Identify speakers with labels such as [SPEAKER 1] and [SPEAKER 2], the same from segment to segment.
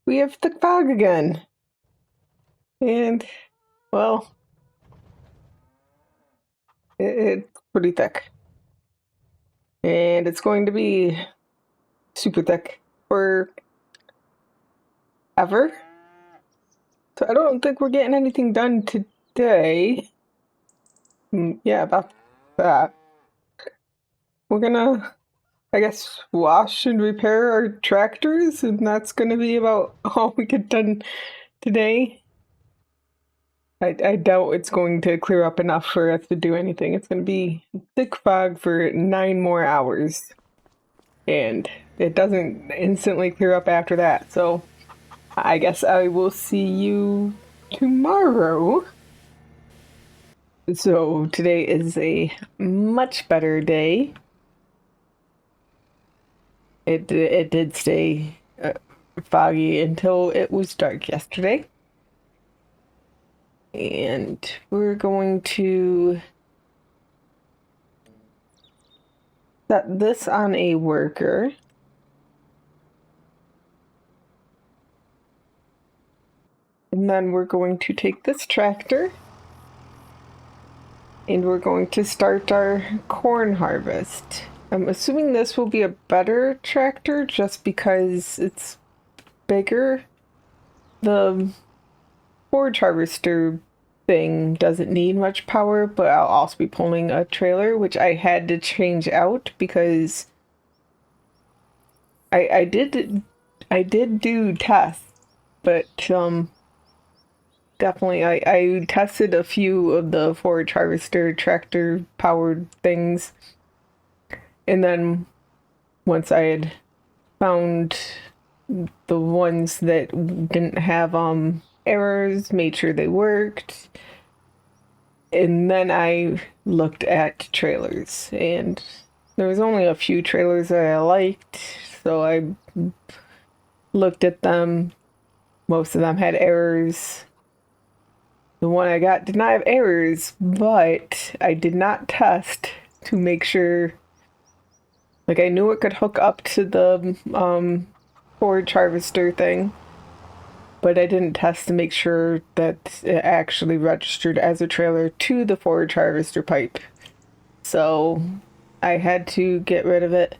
[SPEAKER 1] we have thick fog again. And, well, it's pretty thick. And it's going to be super thick for ever. So I don't think we're getting anything done today. Yeah, about that. We're gonna, I guess, wash and repair our tractors, and that's gonna be about all we get done today. I doubt it's going to clear up enough for us to do anything. It's going to be thick fog for 9 more hours. And it doesn't instantly clear up after that. So I guess I will see you tomorrow. So today is a much better day. It did stay foggy until it was dark yesterday. And we're going to set this on a worker. And then we're going to take this tractor and we're going to start our corn harvest. I'm assuming this will be a better tractor just because it's bigger. The forage harvester thing doesn't need much power, but I'll also be pulling a trailer, which I had to change out because I did do tests, but definitely I tested a few of the forage harvester tractor powered things, and then once I had found the ones that didn't have errors, made sure they worked, and then I looked at trailers, and there was only a few trailers that I liked, so I looked at them. Most of them had errors. The one I got did not have errors, but I did not test to make sure. Like, I knew it could hook up to the forage harvester thing, but I didn't test to make sure that it actually registered as a trailer to the forage harvester pipe. So I had to get rid of it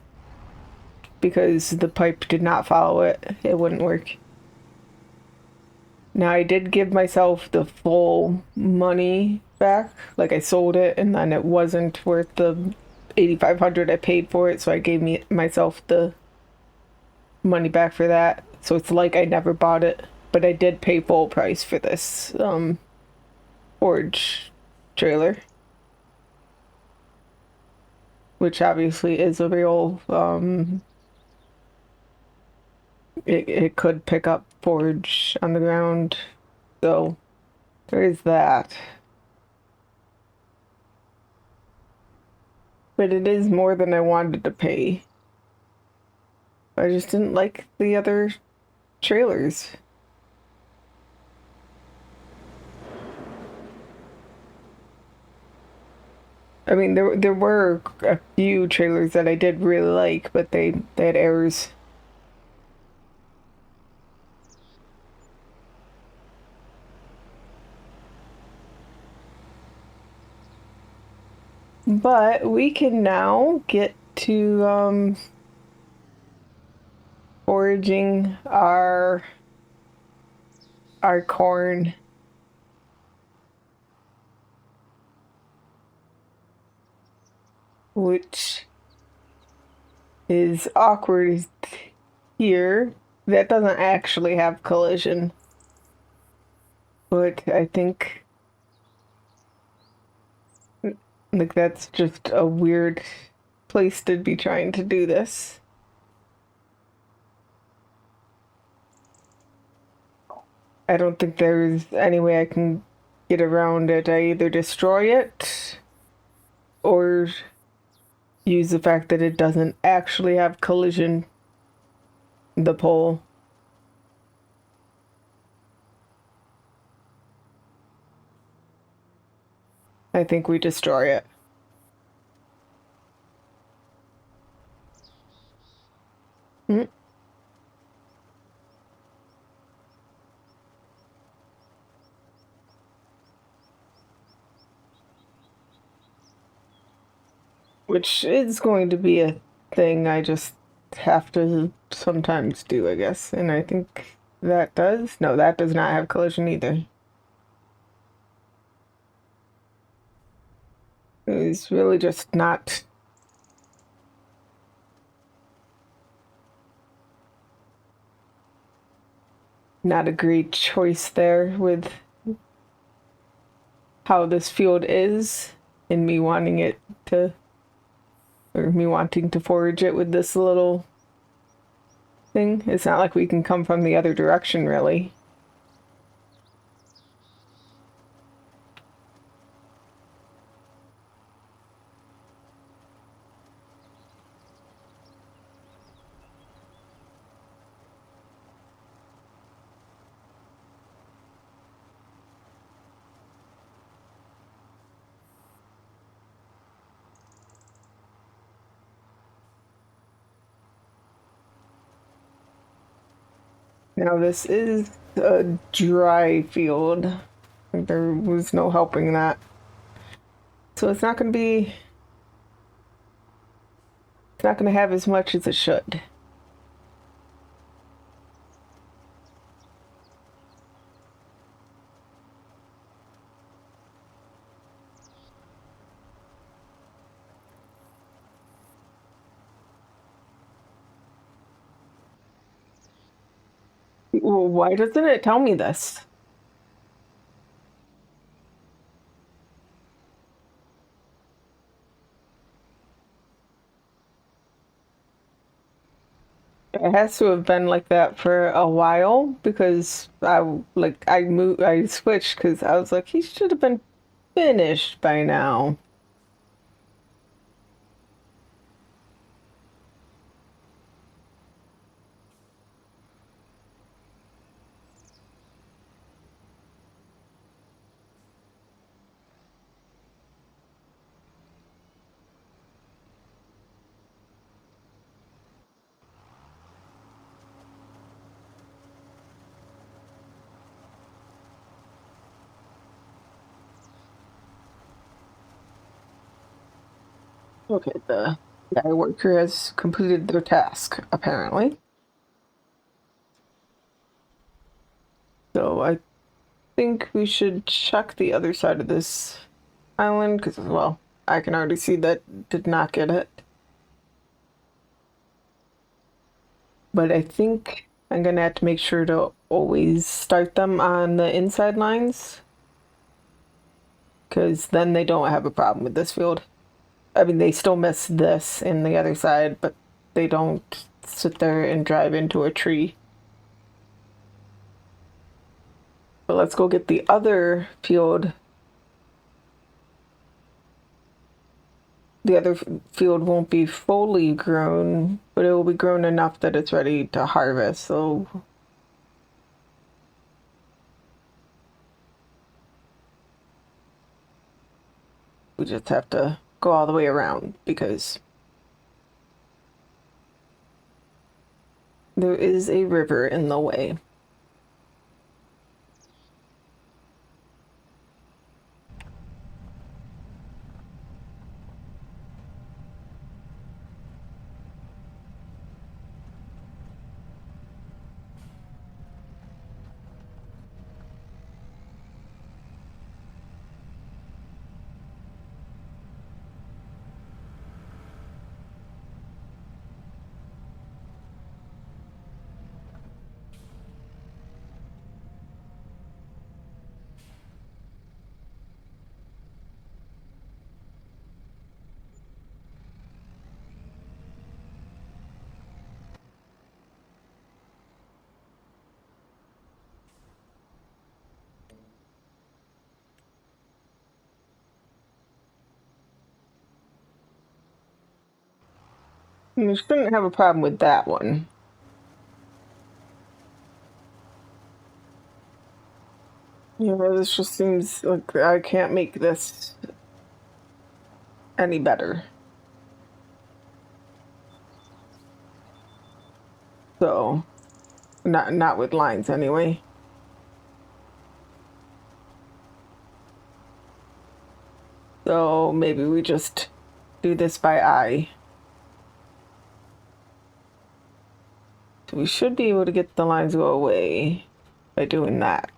[SPEAKER 1] because the pipe did not follow it. It wouldn't work. Now I did give myself the full money back. Like, I sold it and then it wasn't worth the 8,500 I paid for it, so I gave myself the money back for that. So it's like I never bought it, but I did pay full price for this forage trailer, which obviously is a real it could pick up forage on the ground. So there is that. But it is more than I wanted to pay. I just didn't like the other trailers. I mean, there were a few trailers that I did really like, but they had errors. But we can now get to foraging our corn. Which is awkward here. That doesn't actually have collision. But I think like that's just a weird place to be trying to do this. I don't think there's any way I can get around it. I either destroy it or use the fact that it doesn't actually have collision, the pole. I think we destroy it. Mm. which is going to be a thing I just have to sometimes do, I guess. And I think that does. No, that does not have collision either. It's really just not a great choice there with how this field is and me wanting it to, or me wanting to forage it with this little thing. It's not like we can come from the other direction, really. Now, this is a dry field. There was no helping that. So it's not going to be, it's not going to have as much as it should. Well, why doesn't it tell me this? It has to have been like that for a while because I switched because I was like, he should have been finished by now. Okay, the guy worker has completed their task, apparently. So I think we should check the other side of this island because, well, I can already see that did not get it. But I think I'm gonna have to make sure to always start them on the inside lines because then they don't have a problem with this field. I mean, they still miss this in the other side, but they don't sit there and drive into a tree. But let's go get the other field. The other field won't be fully grown, but it will be grown enough that it's ready to harvest. So we just have to go all the way around because there is a river in the way. And we shouldn't have a problem with that one. Yeah, this just seems like I can't make this any better. So, not with lines anyway. So maybe we just do this by eye. So we should be able to get the lines to go away by doing that.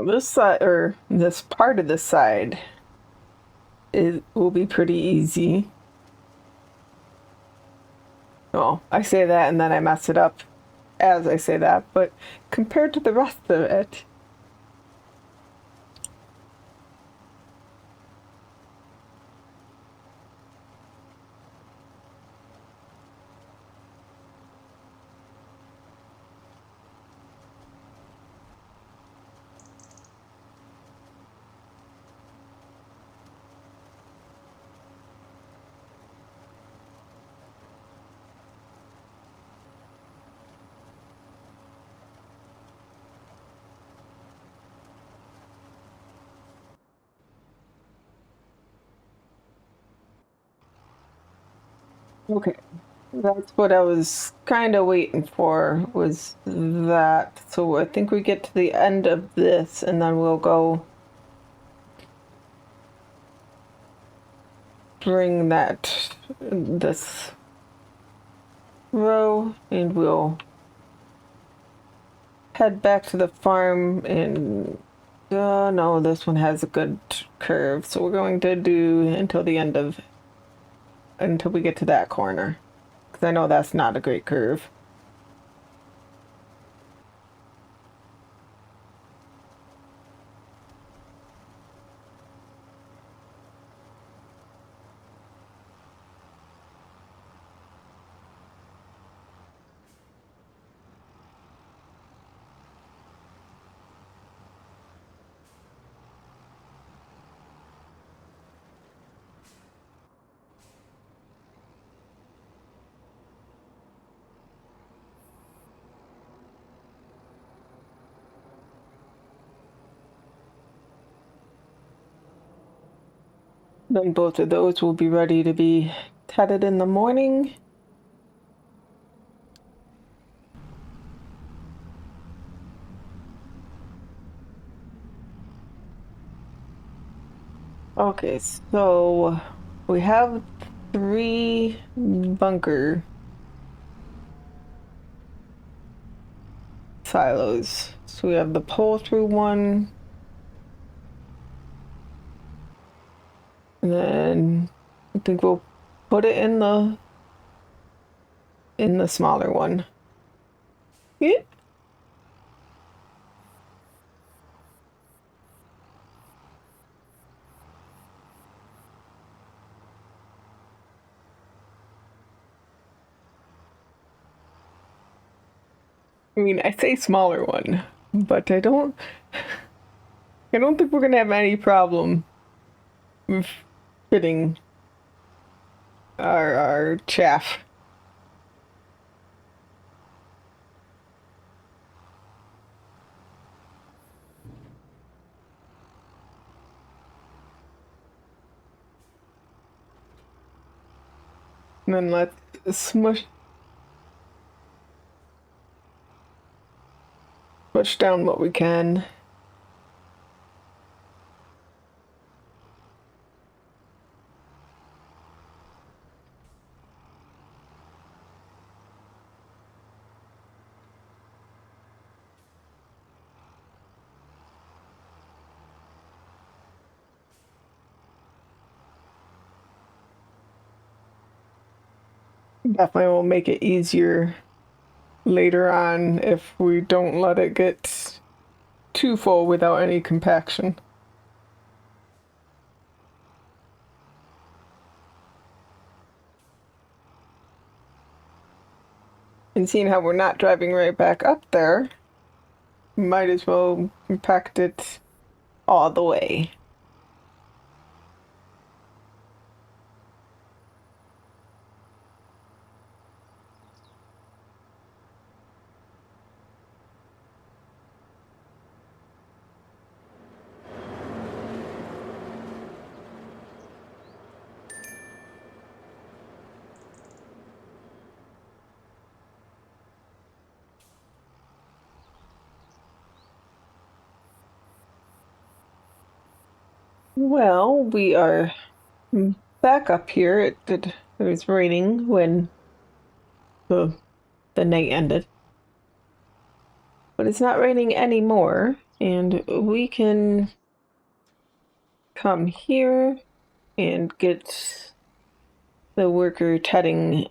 [SPEAKER 1] This side, or this part of this side, it will be pretty easy. Well, I say that and then I mess it up as I say that, but compared to the rest of it, okay. That's what I was kind of waiting for, was that. So I think we get to the end of this and then we'll go bring this row and we'll head back to the farm and no, this one has a good curve. So we're going to do until we get to that corner. Because I know that's not a great curve. Then both of those will be ready to be tedded in the morning. Okay, so we have 3 bunker silos. So we have the pull through one, and then I think we'll put it in the smaller one. Yeah. I mean, I say smaller one, but I don't think we're gonna have any problem with fitting our chaff. And then let's push down what we can. Definitely will make it easier later on if we don't let it get too full without any compaction. And seeing how we're not driving right back up there, might as well compact it all the way. Well, we are back up here. It was raining when the the night ended, but it's not raining anymore, and we can come here and get the worker tedding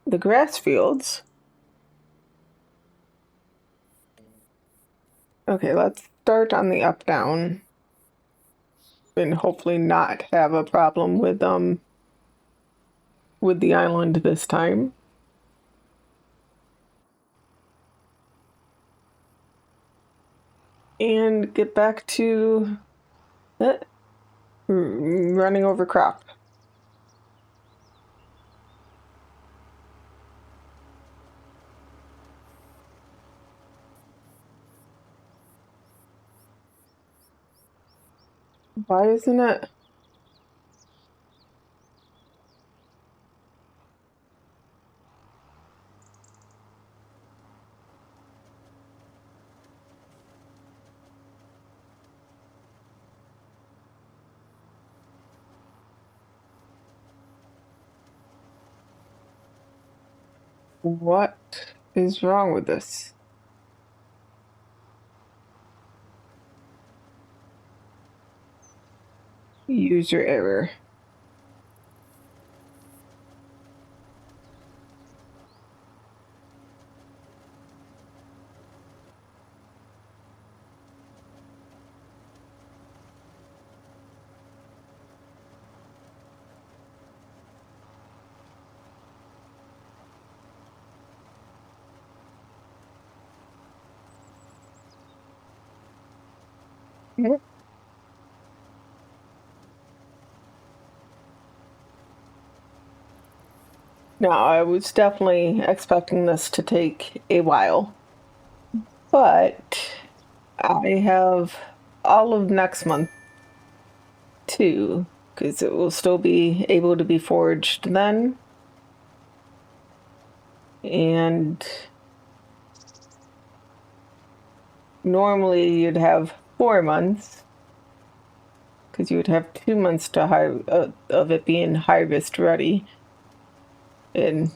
[SPEAKER 1] the grass fields. Okay, let's start on the up down and hopefully not have a problem with the island this time. And get back to running over crop. Why isn't it? What is wrong with this? User error. Mhm. No, I was definitely expecting this to take a while, but I have all of next month too, because it will still be able to be foraged then. And normally you'd have 4 months, because you would have 2 months to of it being harvest ready in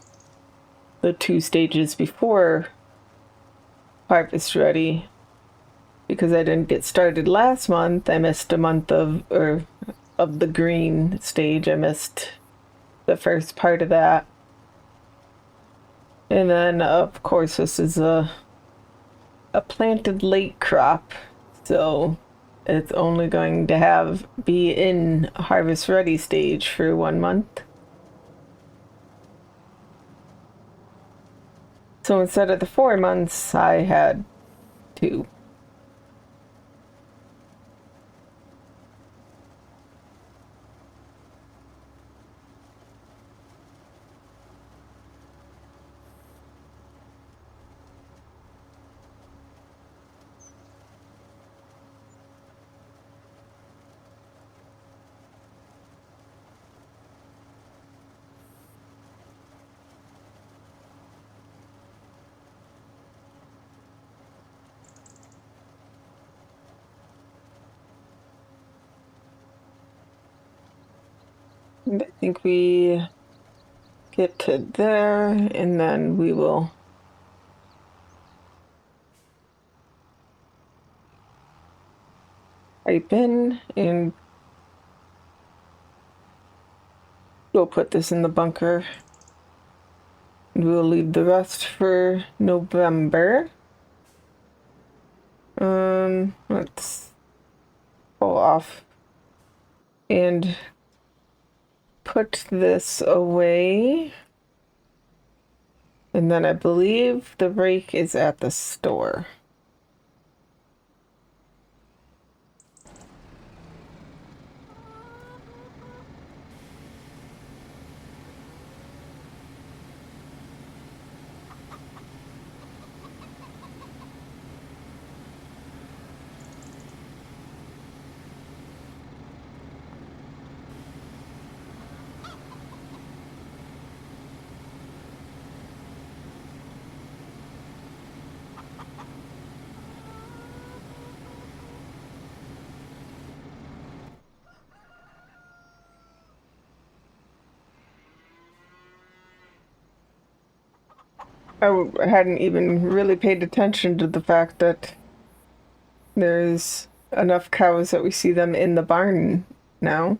[SPEAKER 1] the 2 stages before harvest ready. Because I didn't get started last month, I missed a month of the green stage. I missed the first part of that. And then of course this is a planted late crop, so it's only going to be in harvest ready stage for 1 month. So instead of the 4 months, I had 2. I think we get to there, and then we will type in, and we'll put this in the bunker. We'll leave the rest for November. Let's pull off and put this away. And then I believe the rake is at the store. hadn't even really paid attention to the fact that there's enough cows that we see them in the barn now.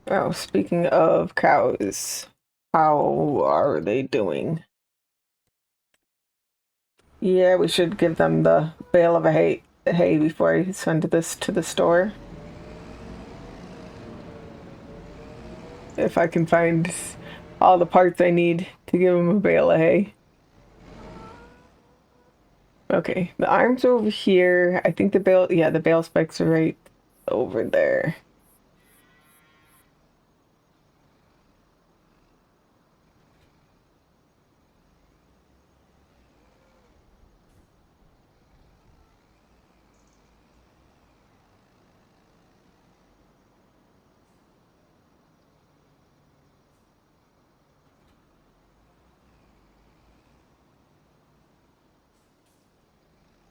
[SPEAKER 1] Oh, speaking of cows, how are they doing? Yeah, we should give them the bale of hay before I send this to the store. If I can find all the parts I need to give them a bale of hay. Okay, the arms are over here. I think the bale spikes are right over there.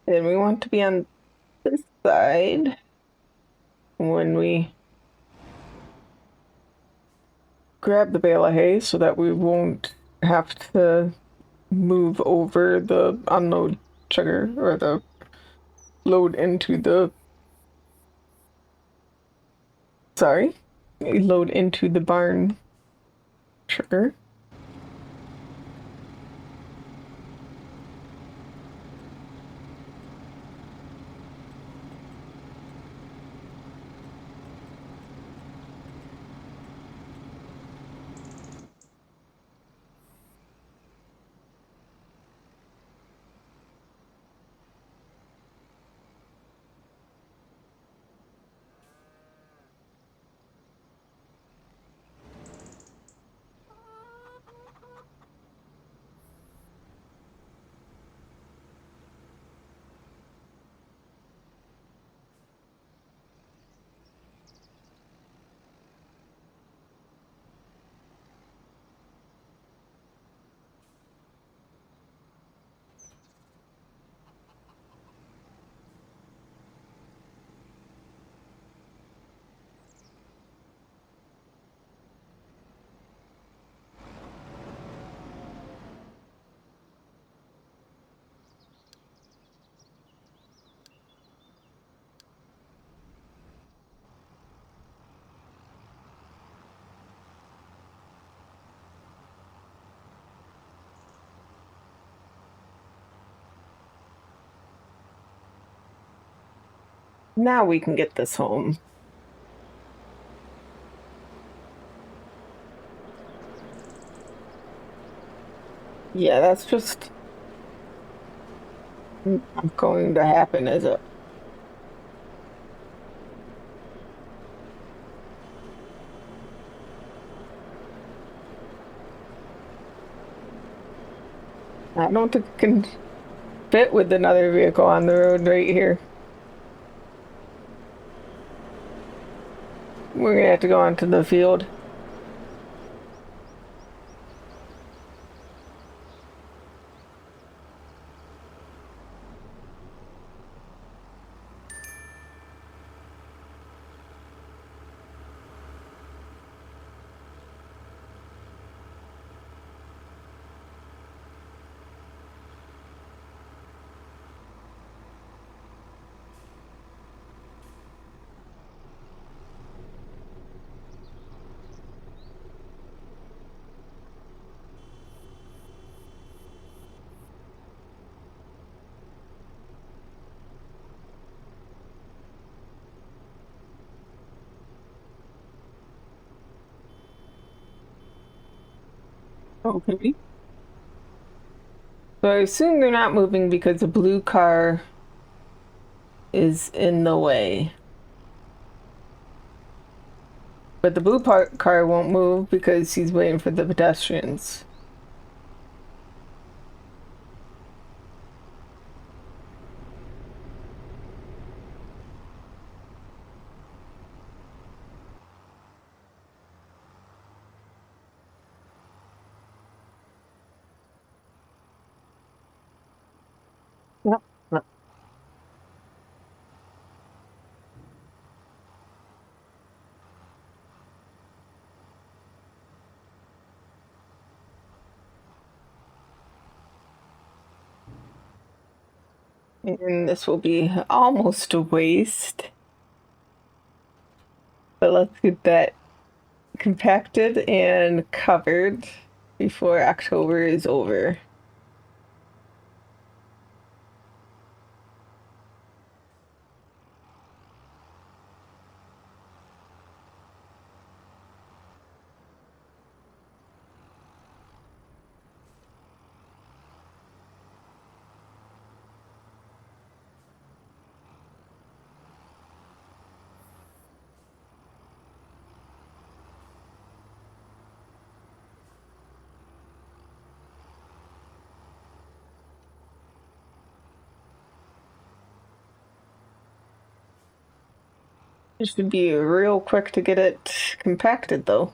[SPEAKER 1] And we want to be on this side when we grab the bale of hay so that we won't have to move over the unload sugar or the load into the sorry, load into the barn sugar. Now we can get this home. Yeah, that's just not going to happen, is it? I don't think it can fit with another vehicle on the road right here. We're gonna have to go onto the field. Okay. So I assume they're not moving because the blue car is in the way. But the car won't move because he's waiting for the pedestrians. Yep. And this will be almost a waste. But let's get that compacted and covered before October is over. It should be real quick to get it compacted, though.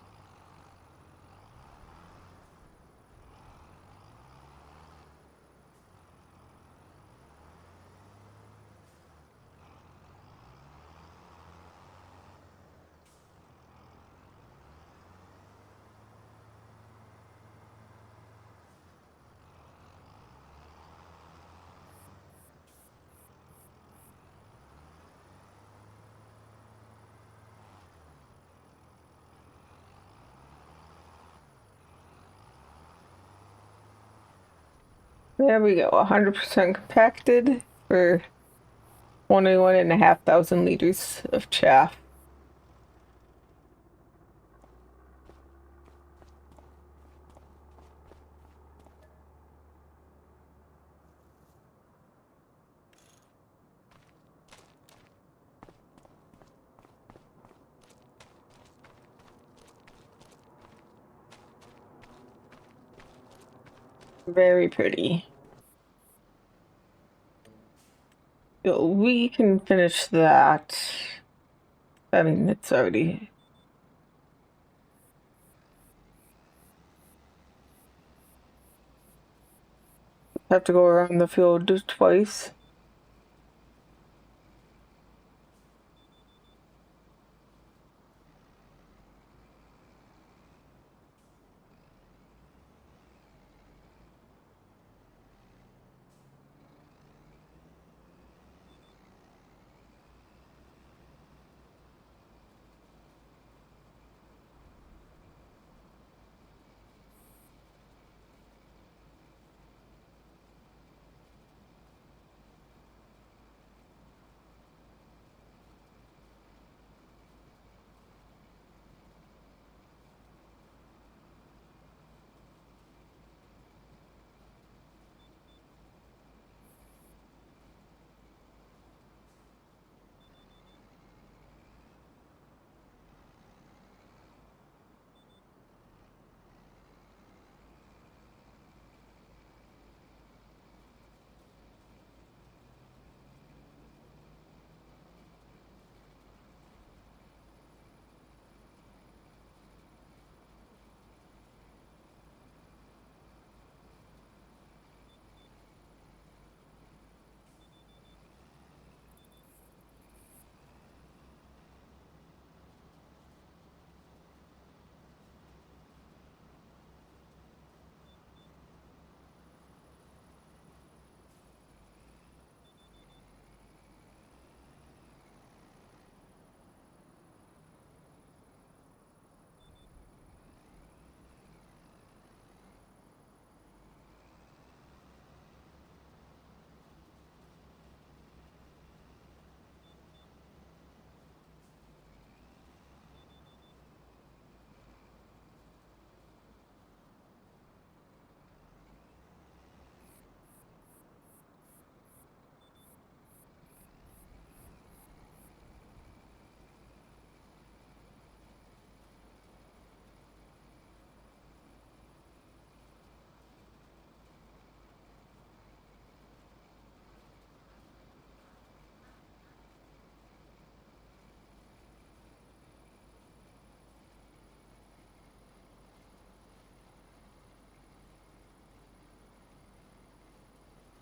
[SPEAKER 1] There we go, 100% compacted for 21,500 liters of chaff. Very pretty. So we can finish that. I mean, it's already have to go around the field twice.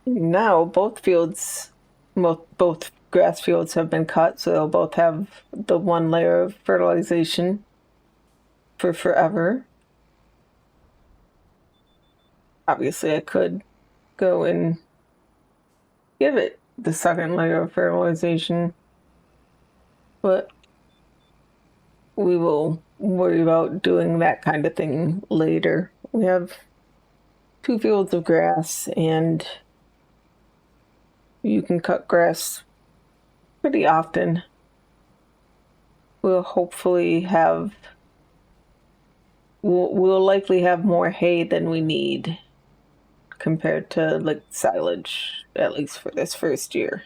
[SPEAKER 1] Now both grass fields have been cut, so they'll both have the one layer of fertilization for forever. Obviously, I could go and give it the second layer of fertilization. But we will worry about doing that kind of thing later. We have 2 fields of grass, and you can cut grass pretty often. We'll hopefully have, we'll likely have more hay than we need compared to like silage, at least for this first year.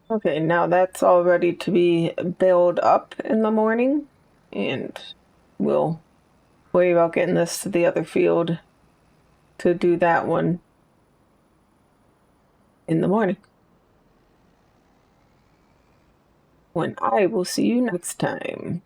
[SPEAKER 1] Okay, now that's all ready to be baled up in the morning, and we'll worry about getting this to the other field to do that one in the morning. When I will see you next time.